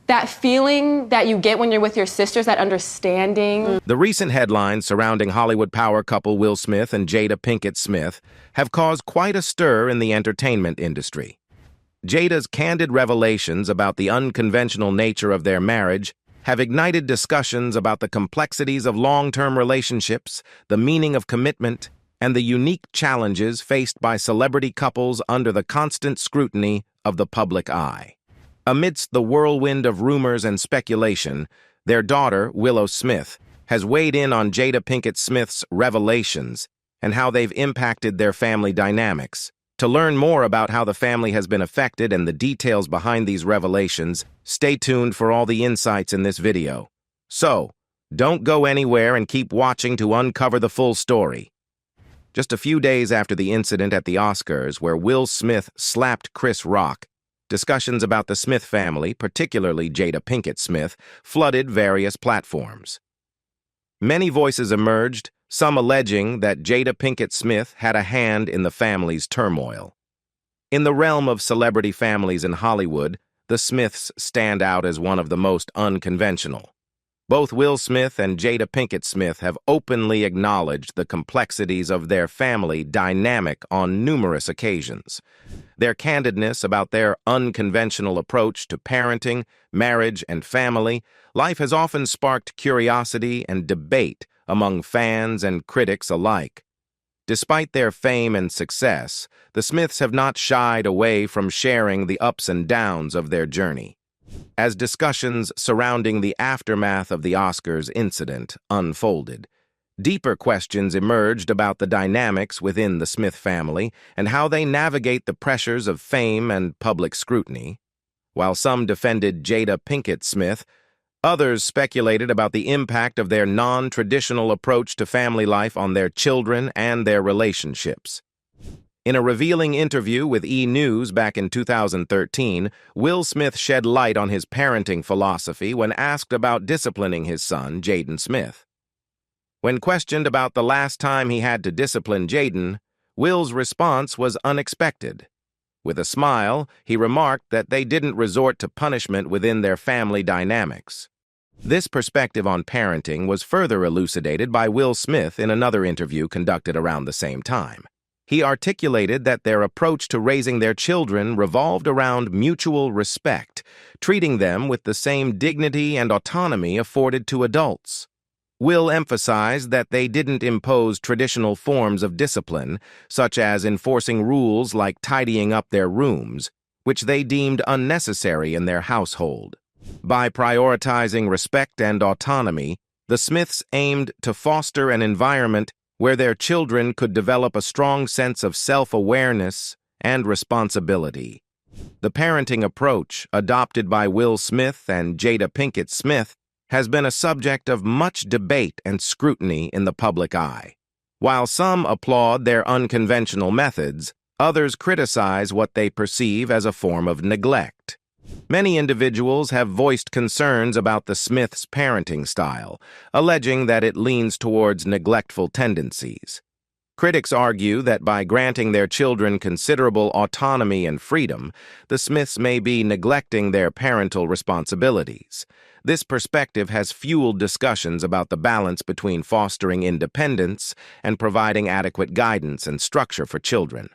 that feeling that you get when you're with your sisters, that understanding. The recent headlines surrounding Hollywood power couple Will Smith and Jada Pinkett Smith have caused quite a stir in the entertainment industry. Jada's candid revelations about the unconventional nature of their marriage have ignited discussions about the complexities of long-term relationships, the meaning of commitment, and the unique challenges faced by celebrity couples under the constant scrutiny of the public eye. Amidst the whirlwind of rumors and speculation, their daughter, Willow Smith, has weighed in on Jada Pinkett Smith's revelations and how they've impacted their family dynamics. To learn more about how the family has been affected and the details behind these revelations, stay tuned for all the insights in this video. So, don't go anywhere and keep watching to uncover the full story. Just a few days after the incident at the Oscars where Will Smith slapped Chris Rock, discussions about the Smith family, particularly Jada Pinkett Smith, flooded various platforms. Many voices emerged, some alleging that Jada Pinkett Smith had a hand in the family's turmoil. In the realm of celebrity families in Hollywood, the Smiths stand out as one of the most unconventional. Both Will Smith and Jada Pinkett Smith have openly acknowledged the complexities of their family dynamic on numerous occasions. Their candidness about their unconventional approach to parenting, marriage, and family life has often sparked curiosity and debate among fans and critics alike. Despite their fame and success, the Smiths have not shied away from sharing the ups and downs of their journey. As discussions surrounding the aftermath of the Oscars incident unfolded, deeper questions emerged about the dynamics within the Smith family and how they navigate the pressures of fame and public scrutiny. While some defended Jada Pinkett Smith, others speculated about the impact of their non-traditional approach to family life on their children and their relationships. In a revealing interview with E! News back in 2013, Will Smith shed light on his parenting philosophy when asked about disciplining his son, Jaden Smith. When questioned about the last time he had to discipline Jaden, Will's response was unexpected. With a smile, he remarked that they didn't resort to punishment within their family dynamics. This perspective on parenting was further elucidated by Will Smith in another interview conducted around the same time. He articulated that their approach to raising their children revolved around mutual respect, treating them with the same dignity and autonomy afforded to adults. Will emphasized that they didn't impose traditional forms of discipline, such as enforcing rules like tidying up their rooms, which they deemed unnecessary in their household. By prioritizing respect and autonomy, the Smiths aimed to foster an environment where their children could develop a strong sense of self-awareness and responsibility. The parenting approach adopted by Will Smith and Jada Pinkett Smith has been a subject of much debate and scrutiny in the public eye. While some applaud their unconventional methods, others criticize what they perceive as a form of neglect. Many individuals have voiced concerns about the Smiths' parenting style, alleging that it leans towards neglectful tendencies. Critics argue that by granting their children considerable autonomy and freedom, the Smiths may be neglecting their parental responsibilities. This perspective has fueled discussions about the balance between fostering independence and providing adequate guidance and structure for children.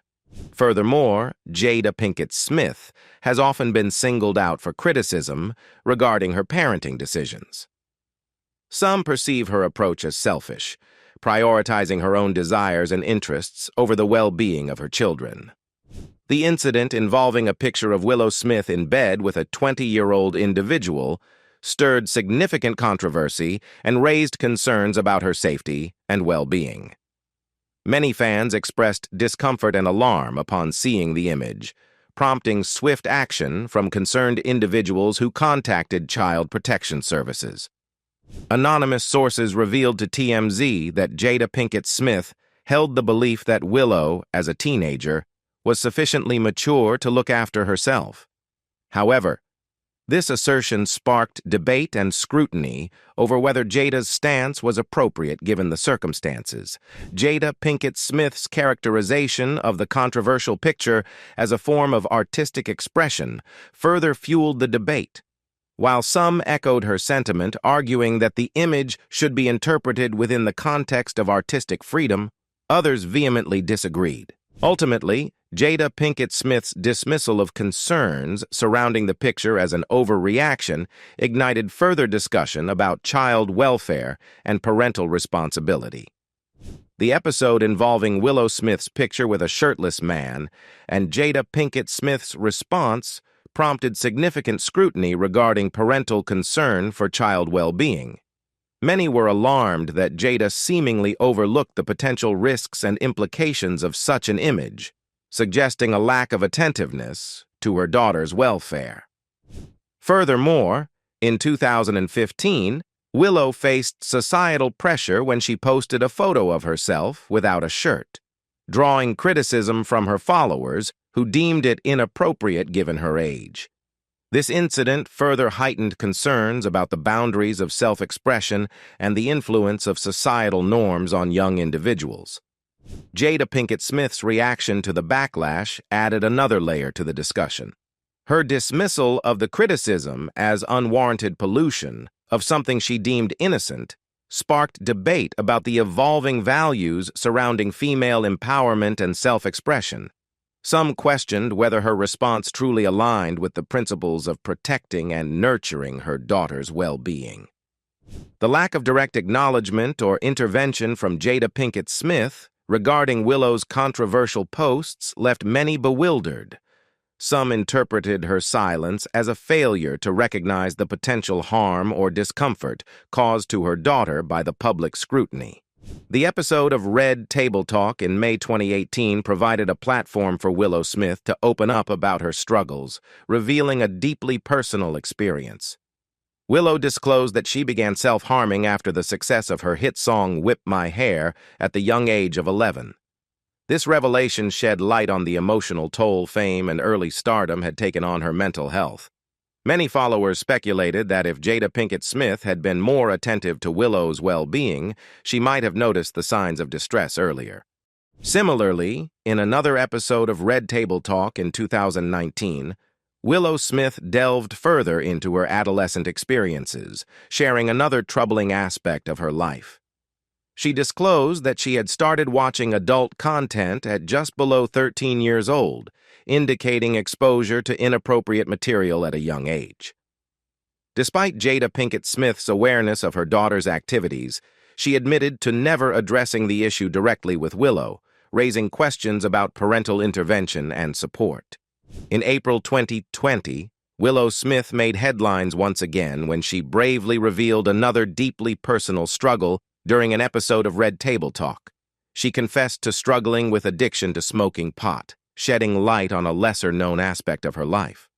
Furthermore, Jada Pinkett Smith has often been singled out for criticism regarding her parenting decisions. Some perceive her approach as selfish, prioritizing her own desires and interests over the well-being of her children. The incident involving a picture of Willow Smith in bed with a 20-year-old individual stirred significant controversy and raised concerns about her safety and well-being. Many fans expressed discomfort and alarm upon seeing the image, prompting swift action from concerned individuals who contacted Child Protection Services. Anonymous sources revealed to TMZ that Jada Pinkett Smith held the belief that Willow, as a teenager, was sufficiently mature to look after herself. However, this assertion sparked debate and scrutiny over whether Jada's stance was appropriate given the circumstances. Jada Pinkett Smith's characterization of the controversial picture as a form of artistic expression further fueled the debate, While some echoed her sentiment, arguing that the image should be interpreted within the context of artistic freedom, others vehemently disagreed. Ultimately, Jada Pinkett Smith's dismissal of concerns surrounding the picture as an overreaction ignited further discussion about child welfare and parental responsibility. The episode involving Willow Smith's picture with a shirtless man and Jada Pinkett Smith's response prompted significant scrutiny regarding parental concern for child well-being. Many were alarmed that Jada seemingly overlooked the potential risks and implications of such an image, suggesting a lack of attentiveness to her daughter's welfare. Furthermore, in 2015, Willow faced societal pressure when she posted a photo of herself without a shirt, drawing criticism from her followers who deemed it inappropriate given her age. This incident further heightened concerns about the boundaries of self-expression and the influence of societal norms on young individuals. Jada Pinkett Smith's reaction to the backlash added another layer to the discussion. Her dismissal of the criticism as unwarranted pollution of something she deemed innocent sparked debate about the evolving values surrounding female empowerment and self-expression. Some questioned whether her response truly aligned with the principles of protecting and nurturing her daughter's well-being. The lack of direct acknowledgement or intervention from Jada Pinkett Smith regarding Willow's controversial posts left many bewildered. Some interpreted her silence as a failure to recognize the potential harm or discomfort caused to her daughter by the public scrutiny. The episode of Red Table Talk in May 2018 provided a platform for Willow Smith to open up about her struggles, revealing a deeply personal experience. Willow disclosed that she began self-harming after the success of her hit song Whip My Hair at the young age of 11. This revelation shed light on the emotional toll fame and early stardom had taken on her mental health. Many followers speculated that if Jada Pinkett Smith had been more attentive to Willow's well-being, she might have noticed the signs of distress earlier. Similarly, in another episode of Red Table Talk in 2019, Willow Smith delved further into her adolescent experiences, sharing another troubling aspect of her life. She disclosed that she had started watching adult content at just below 13 years old, indicating exposure to inappropriate material at a young age. Despite Jada Pinkett Smith's awareness of her daughter's activities, she admitted to never addressing the issue directly with Willow, raising questions about parental intervention and support. In April 2020, Willow Smith made headlines once again when she bravely revealed another deeply personal struggle during an episode of Red Table Talk. She confessed to struggling with addiction to smoking pot, shedding light on a lesser-known aspect of her life.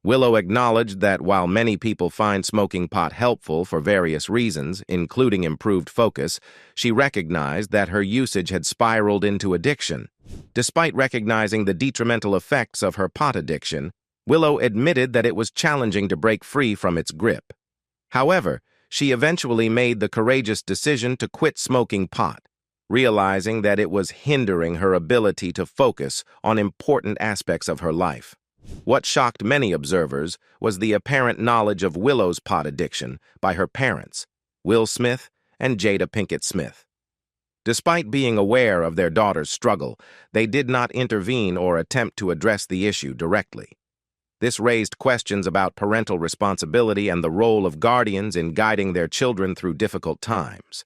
Willow acknowledged that while many people find smoking pot helpful for various reasons, including improved focus, she recognized that her usage had spiraled into addiction. Despite recognizing the detrimental effects of her pot addiction, Willow admitted that it was challenging to break free from its grip. However, she eventually made the courageous decision to quit smoking pot, realizing that it was hindering her ability to focus on important aspects of her life. What shocked many observers was the apparent knowledge of Willow's pot addiction by her parents, Will Smith and Jada Pinkett Smith. Despite being aware of their daughter's struggle, they did not intervene or attempt to address the issue directly. This raised questions about parental responsibility and the role of guardians in guiding their children through difficult times.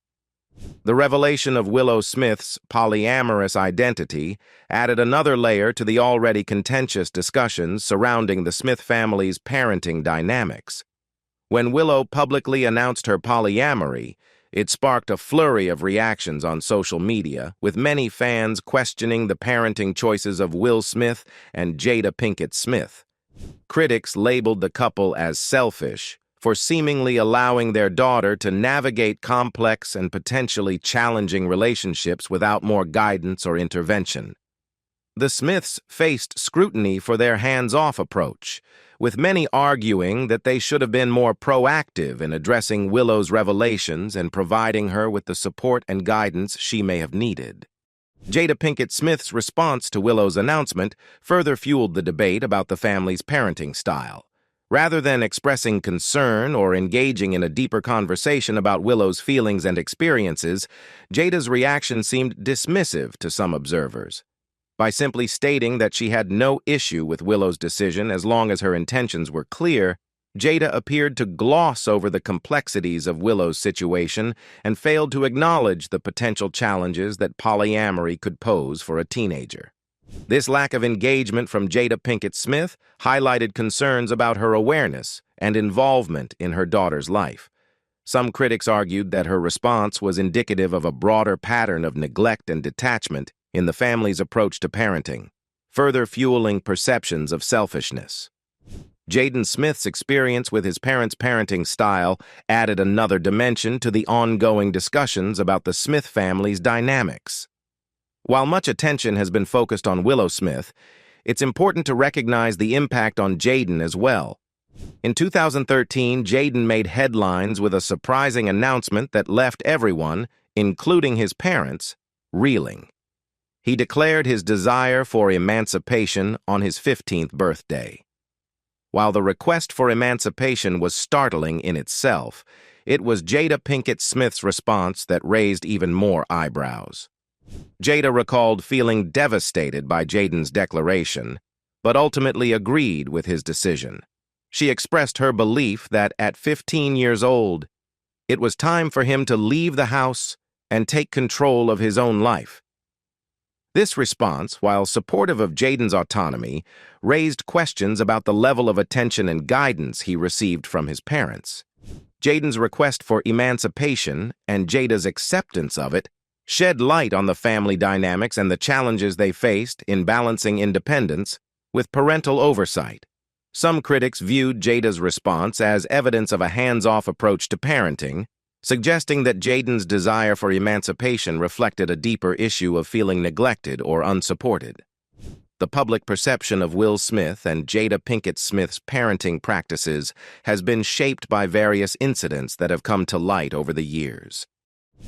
The revelation of Willow Smith's polyamorous identity added another layer to the already contentious discussions surrounding the Smith family's parenting dynamics. When Willow publicly announced her polyamory, it sparked a flurry of reactions on social media, with many fans questioning the parenting choices of Will Smith and Jada Pinkett Smith. Critics labeled the couple as selfish for seemingly allowing their daughter to navigate complex and potentially challenging relationships without more guidance or intervention. The Smiths faced scrutiny for their hands-off approach, with many arguing that they should have been more proactive in addressing Willow's revelations and providing her with the support and guidance she may have needed. Jada Pinkett Smith's response to Willow's announcement further fueled the debate about the family's parenting style. Rather than expressing concern or engaging in a deeper conversation about Willow's feelings and experiences, Jada's reaction seemed dismissive to some observers. By simply stating that she had no issue with Willow's decision as long as her intentions were clear, Jada appeared to gloss over the complexities of Willow's situation and failed to acknowledge the potential challenges that polyamory could pose for a teenager. This lack of engagement from Jada Pinkett Smith highlighted concerns about her awareness and involvement in her daughter's life. Some critics argued that her response was indicative of a broader pattern of neglect and detachment in the family's approach to parenting, further fueling perceptions of selfishness. Jaden Smith's experience with his parents' parenting style added another dimension to the ongoing discussions about the Smith family's dynamics. While much attention has been focused on Willow Smith, it's important to recognize the impact on Jaden as well. In 2013, Jaden made headlines with a surprising announcement that left everyone, including his parents, reeling. He declared his desire for emancipation on his 15th birthday. While the request for emancipation was startling in itself, it was Jada Pinkett Smith's response that raised even more eyebrows. Jada recalled feeling devastated by Jaden's declaration, but ultimately agreed with his decision. She expressed her belief that at 15 years old, it was time for him to leave the house and take control of his own life. This response, while supportive of Jaden's autonomy, raised questions about the level of attention and guidance he received from his parents. Jaden's request for emancipation and Jada's acceptance of it shed light on the family dynamics and the challenges they faced in balancing independence with parental oversight. Some critics viewed Jada's response as evidence of a hands-off approach to parenting, suggesting that Jaden's desire for emancipation reflected a deeper issue of feeling neglected or unsupported. The public perception of Will Smith and Jada Pinkett Smith's parenting practices has been shaped by various incidents that have come to light over the years.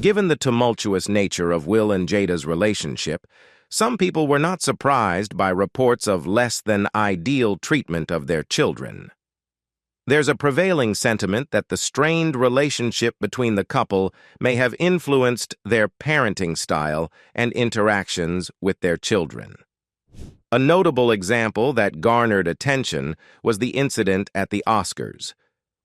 Given the tumultuous nature of Will and Jada's relationship, some people were not surprised by reports of less-than-ideal treatment of their children. There's a prevailing sentiment that the strained relationship between the couple may have influenced their parenting style and interactions with their children. A notable example that garnered attention was the incident at the Oscars,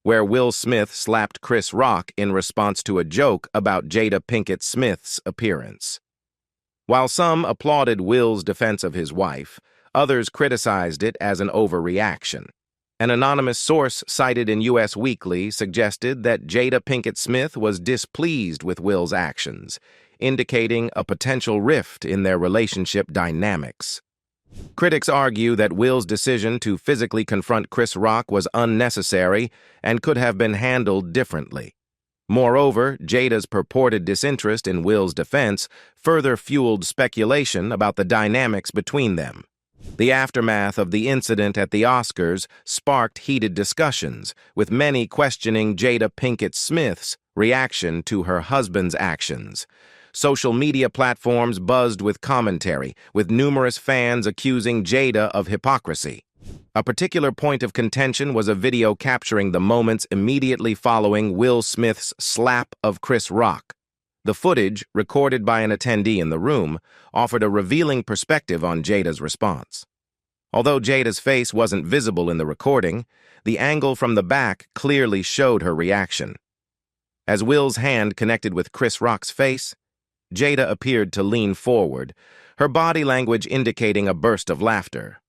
where Will Smith slapped Chris Rock in response to a joke about Jada Pinkett Smith's appearance. While some applauded Will's defense of his wife, others criticized it as an overreaction. An anonymous source cited in U.S. Weekly suggested that Jada Pinkett Smith was displeased with Will's actions, indicating a potential rift in their relationship dynamics. Critics argue that Will's decision to physically confront Chris Rock was unnecessary and could have been handled differently. Moreover, Jada's purported disinterest in Will's defense further fueled speculation about the dynamics between them. The aftermath of the incident at the Oscars sparked heated discussions, with many questioning Jada Pinkett Smith's reaction to her husband's actions. Social media platforms buzzed with commentary, with numerous fans accusing Jada of hypocrisy. A particular point of contention was a video capturing the moments immediately following Will Smith's slap of Chris Rock. The footage, recorded by an attendee in the room, offered a revealing perspective on Jada's response. Although Jada's face wasn't visible in the recording, the angle from the back clearly showed her reaction. As Will's hand connected with Chris Rock's face, Jada appeared to lean forward, her body language indicating a burst of laughter.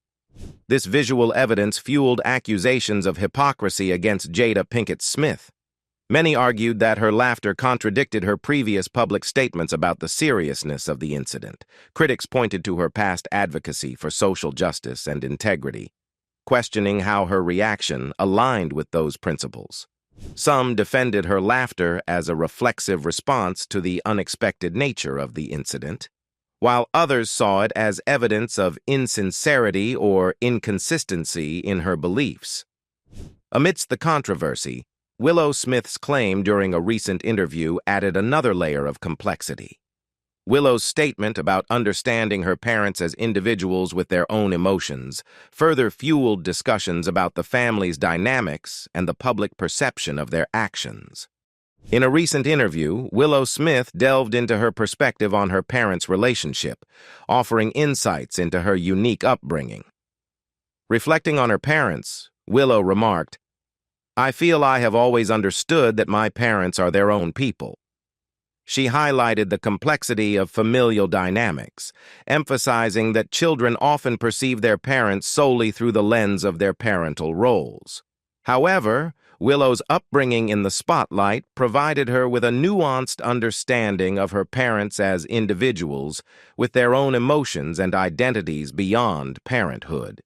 This visual evidence fueled accusations of hypocrisy against Jada Pinkett Smith. Many argued that her laughter contradicted her previous public statements about the seriousness of the incident. Critics pointed to her past advocacy for social justice and integrity, questioning how her reaction aligned with those principles. Some defended her laughter as a reflexive response to the unexpected nature of the incident, while others saw it as evidence of insincerity or inconsistency in her beliefs. Amidst the controversy, Willow Smith's claim during a recent interview added another layer of complexity. Willow's statement about understanding her parents as individuals with their own emotions further fueled discussions about the family's dynamics and the public perception of their actions. In a recent interview, Willow Smith delved into her perspective on her parents' relationship, offering insights into her unique upbringing. Reflecting on her parents, Willow remarked, "I feel I have always understood that my parents are their own people." She highlighted the complexity of familial dynamics, emphasizing that children often perceive their parents solely through the lens of their parental roles. However, Willow's upbringing in the spotlight provided her with a nuanced understanding of her parents as individuals with their own emotions and identities beyond parenthood.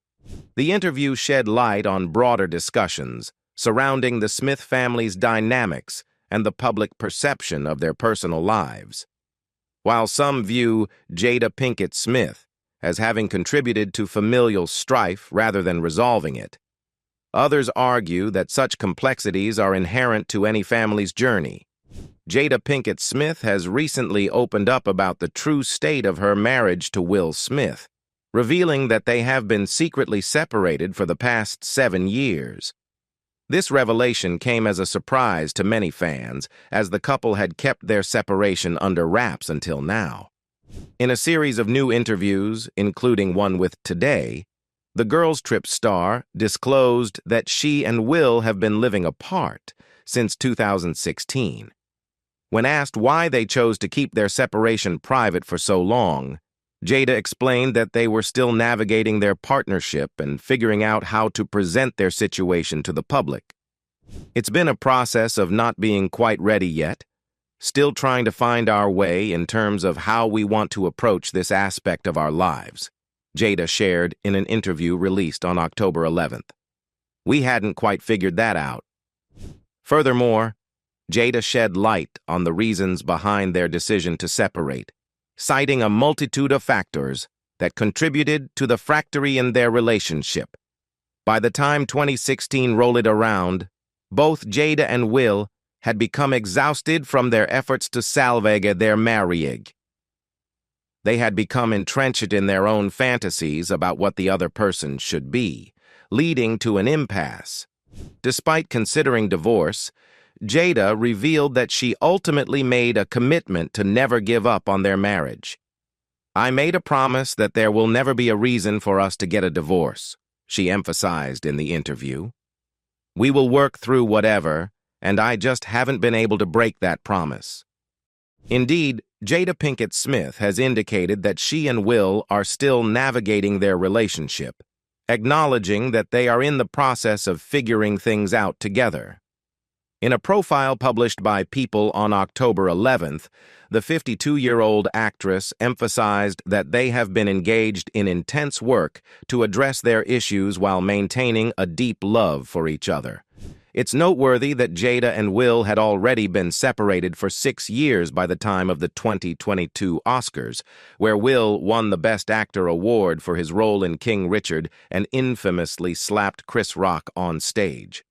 The interview shed light on broader discussions surrounding the Smith family's dynamics and the public perception of their personal lives. While some view Jada Pinkett Smith as having contributed to familial strife rather than resolving it, others argue that such complexities are inherent to any family's journey. Jada Pinkett Smith has recently opened up about the true state of her marriage to Will Smith, revealing that they have been secretly separated for the past 7 years. This revelation came as a surprise to many fans, as the couple had kept their separation under wraps until now. In a series of new interviews, including one with Today, the Girls Trip star disclosed that she and Will have been living apart since 2016. When asked why they chose to keep their separation private for so long, Jada explained that they were still navigating their partnership and figuring out how to present their situation to the public. "It's been a process of not being quite ready yet, still trying to find our way in terms of how we want to approach this aspect of our lives," Jada shared in an interview released on October 11th. "We hadn't quite figured that out." Furthermore, Jada shed light on the reasons behind their decision to separate, citing a multitude of factors that contributed to the fracturing in their relationship. By the time 2016 rolled around, both Jada and Will had become exhausted from their efforts to salvage their marriage. They had become entrenched in their own fantasies about what the other person should be, leading to an impasse. Despite considering divorce, Jada revealed that she ultimately made a commitment to never give up on their marriage. "I made a promise that there will never be a reason for us to get a divorce," she emphasized in the interview. "We will work through whatever, and I just haven't been able to break that promise." Indeed, Jada Pinkett Smith has indicated that she and Will are still navigating their relationship, acknowledging that they are in the process of figuring things out together. In a profile published by People on October 11th, the 52-year-old actress emphasized that they have been engaged in intense work to address their issues while maintaining a deep love for each other. It's noteworthy that Jada and Will had already been separated for 6 years by the time of the 2022 Oscars, where Will won the Best Actor award for his role in King Richard and infamously slapped Chris Rock on stage.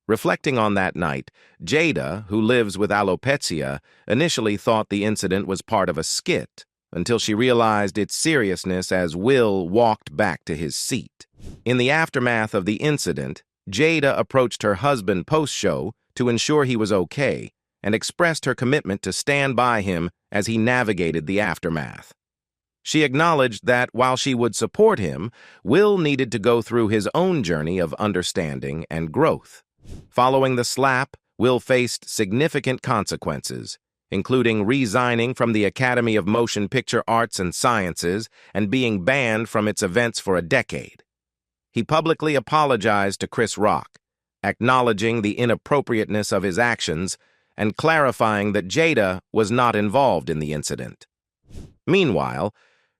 Reflecting on that night, Jada, who lives with alopecia, initially thought the incident was part of a skit, until she realized its seriousness as Will walked back to his seat. In the aftermath of the incident, Jada approached her husband post-show to ensure he was okay and expressed her commitment to stand by him as he navigated the aftermath. She acknowledged that while she would support him, Will needed to go through his own journey of understanding and growth. Following the slap, Will faced significant consequences, including resigning from the Academy of Motion Picture Arts and Sciences and being banned from its events for a decade. He publicly apologized to Chris Rock, acknowledging the inappropriateness of his actions and clarifying that Jada was not involved in the incident. Meanwhile,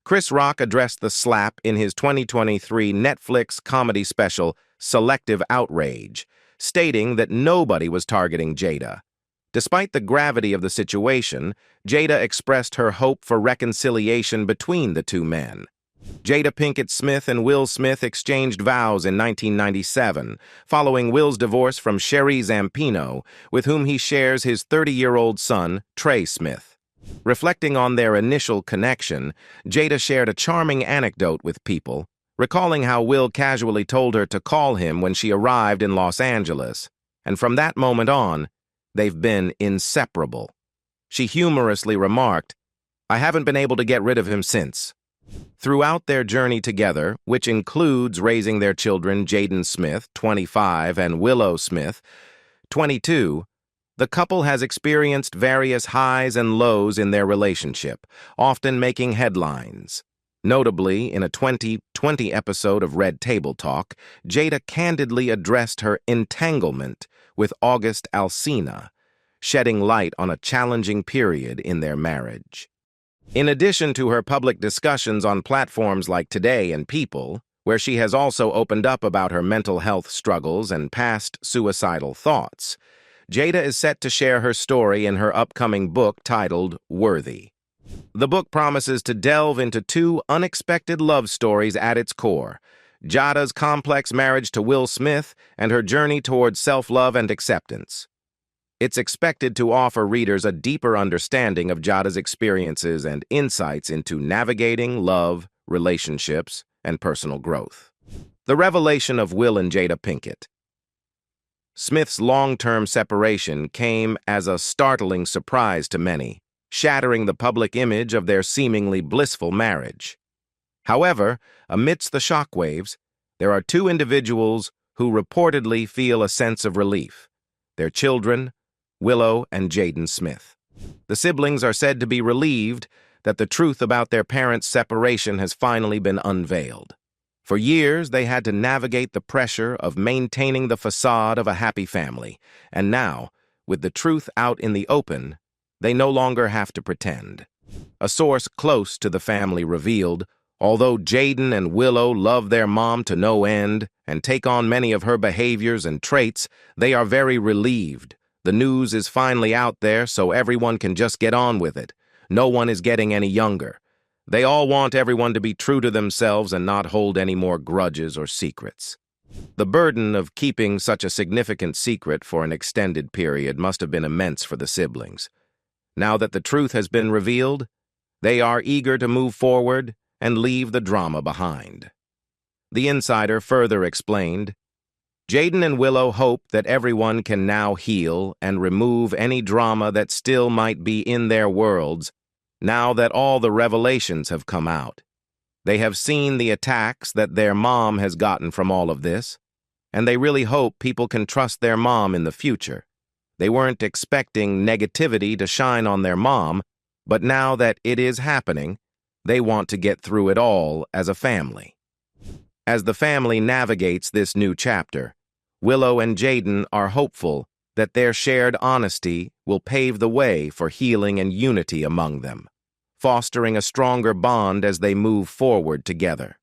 Chris Rock addressed the slap in his 2023 Netflix comedy special, Selective Outrage, stating that nobody was targeting Jada. Despite the gravity of the situation, Jada expressed her hope for reconciliation between the two men. Jada Pinkett Smith and Will Smith exchanged vows in 1997, following Will's divorce from Sherry Zampino, with whom he shares his 30-year-old son, Trey Smith. Reflecting on their initial connection, Jada shared a charming anecdote with People, recalling how Will casually told her to call him when she arrived in Los Angeles, and from that moment on, they've been inseparable. She humorously remarked, "I haven't been able to get rid of him since." Throughout their journey together, which includes raising their children Jaden Smith, 25, and Willow Smith, 22, the couple has experienced various highs and lows in their relationship, often making headlines. Notably, in a 2020 episode of Red Table Talk, Jada candidly addressed her entanglement with August Alsina, shedding light on a challenging period in their marriage. In addition to her public discussions on platforms like Today and People, where she has also opened up about her mental health struggles and past suicidal thoughts, Jada is set to share her story in her upcoming book titled Worthy. The book promises to delve into two unexpected love stories at its core: Jada's complex marriage to Will Smith and her journey towards self-love and acceptance. It's expected to offer readers a deeper understanding of Jada's experiences and insights into navigating love, relationships, and personal growth. The revelation of Will and Jada Pinkett. Smith's long-term separation came as a startling surprise to many, shattering the public image of their seemingly blissful marriage. However, amidst the shockwaves, there are two individuals who reportedly feel a sense of relief: their children, Willow and Jaden Smith. The siblings are said to be relieved that the truth about their parents' separation has finally been unveiled. For years, they had to navigate the pressure of maintaining the facade of a happy family, and now, with the truth out in the open, they no longer have to pretend. A source close to the family revealed, although Jaden and Willow love their mom to no end and take on many of her behaviors and traits, they are very relieved. The news is finally out there, so everyone can just get on with it. No one is getting any younger. They all want everyone to be true to themselves and not hold any more grudges or secrets. The burden of keeping such a significant secret for an extended period must have been immense for the siblings. Now that the truth has been revealed, they are eager to move forward and leave the drama behind. The insider further explained, Jaden and Willow hope that everyone can now heal and remove any drama that still might be in their worlds now that all the revelations have come out. They have seen the attacks that their mom has gotten from all of this, and they really hope people can trust their mom in the future. They weren't expecting negativity to shine on their mom, but now that it is happening, they want to get through it all as a family. As the family navigates this new chapter, Willow and Jaden are hopeful that their shared honesty will pave the way for healing and unity among them, fostering a stronger bond as they move forward together.